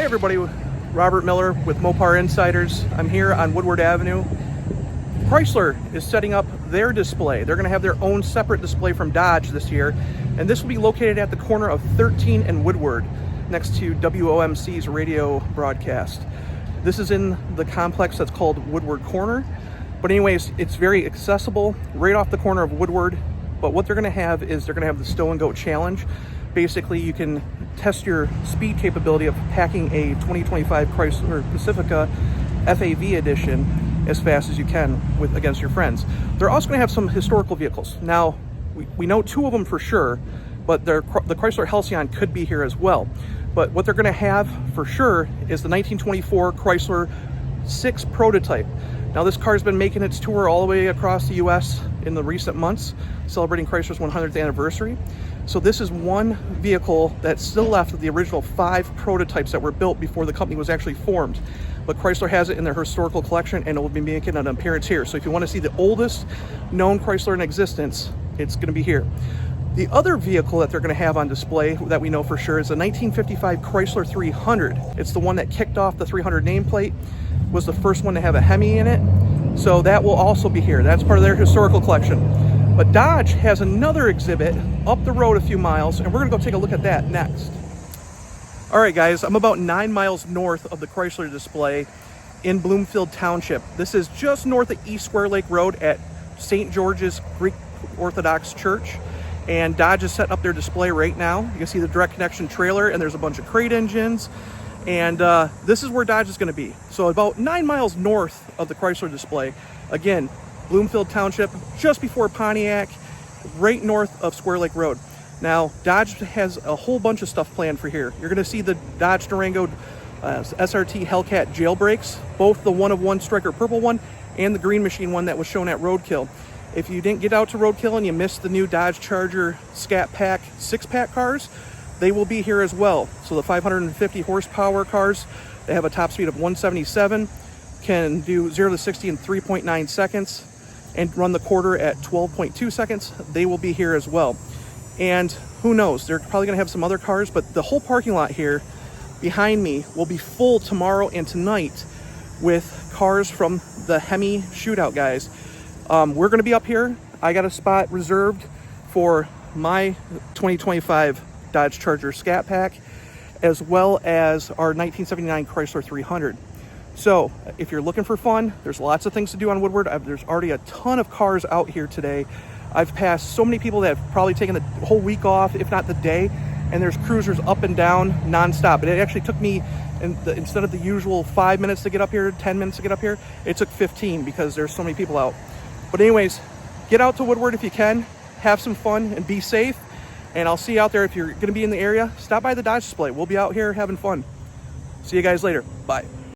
Hey everybody, Robert Miller with Mopar Insiders. I'm here on Woodward Avenue. Chrysler is setting up their display. They're going to have their own separate display from Dodge this year, and this will be located at the corner of 13 and Woodward, next to WOMC's radio broadcast. This is in the complex that's called Woodward Corner, but anyways, it's very accessible, right off the corner of Woodward. But what they're going to have is they're going to have the Stow and Go Challenge. Basically, you can test your speed capability of packing a 2025 Chrysler Pacifica FAV edition as fast as you can against your friends. They're also going to have some historical vehicles. Now, we know two of them for sure, but the Chrysler HELLCAT could be here as well. But what they're going to have for sure is the 1924 Chrysler 6 prototype. Now, this car's been making its tour all the way across the U.S. in the recent months, celebrating Chrysler's 100th anniversary. So this is one vehicle that's still left of the original 5 prototypes that were built before the company was actually formed. But Chrysler has it in their historical collection, and it will be making an appearance here. So if you want to see the oldest known Chrysler in existence, it's going to be here. The other vehicle that they're going to have on display that we know for sure is a 1955 Chrysler 300. It's the one that kicked off the 300 nameplate, was the first one to have a HEMI in it. So that will also be here. That's part of their historical collection. But Dodge has another exhibit up the road a few miles, and we're going to go take a look at that next. All right, guys, I'm about 9 miles north of the Chrysler display in Bloomfield Township. This is just north of East Square Lake Road at St. George's Greek Orthodox Church. And Dodge is setting up their display right now. You can see the direct connection trailer, and there's a bunch of crate engines. And this is where Dodge is going to be. So about 9 miles north of the Chrysler display. Again, Bloomfield Township, just before Pontiac, right north of Square Lake Road. Now, Dodge has a whole bunch of stuff planned for here. You're going to see the Dodge Durango SRT HELLCAT Jailbreaks, both the one-of-one striker purple one and the green machine one that was shown at Roadkill. If you didn't get out to Roadkill and you missed the new Dodge Charger Scat Pack 6-pack cars, they will be here as well. So the 550 horsepower cars, they have a top speed of 177, can do 0 to 60 in 3.9 seconds, and run the quarter at 12.2 seconds. They will be here as well. And who knows, they're probably going to have some other cars, but the whole parking lot here behind me will be full tomorrow and tonight with cars from the HEMI Shootout guys. We're going to be up here. I got a spot reserved for my 2025 Dodge Charger Scat Pack, as well as our 1979 Chrysler 300. So if you're looking for fun, there's lots of things to do on Woodward. There's already a ton of cars out here today. I've passed so many people that have probably taken the whole week off, if not the day, and there's cruisers up and down nonstop. And it actually took me, instead of the usual 5 minutes to get up here, 10 minutes to get up here, it took 15 because there's so many people out. But anyways, get out to Woodward if you can, have some fun and be safe. And I'll see you out there. If you're going to be in the area, stop by the Dodge display. We'll be out here having fun. See you guys later. Bye.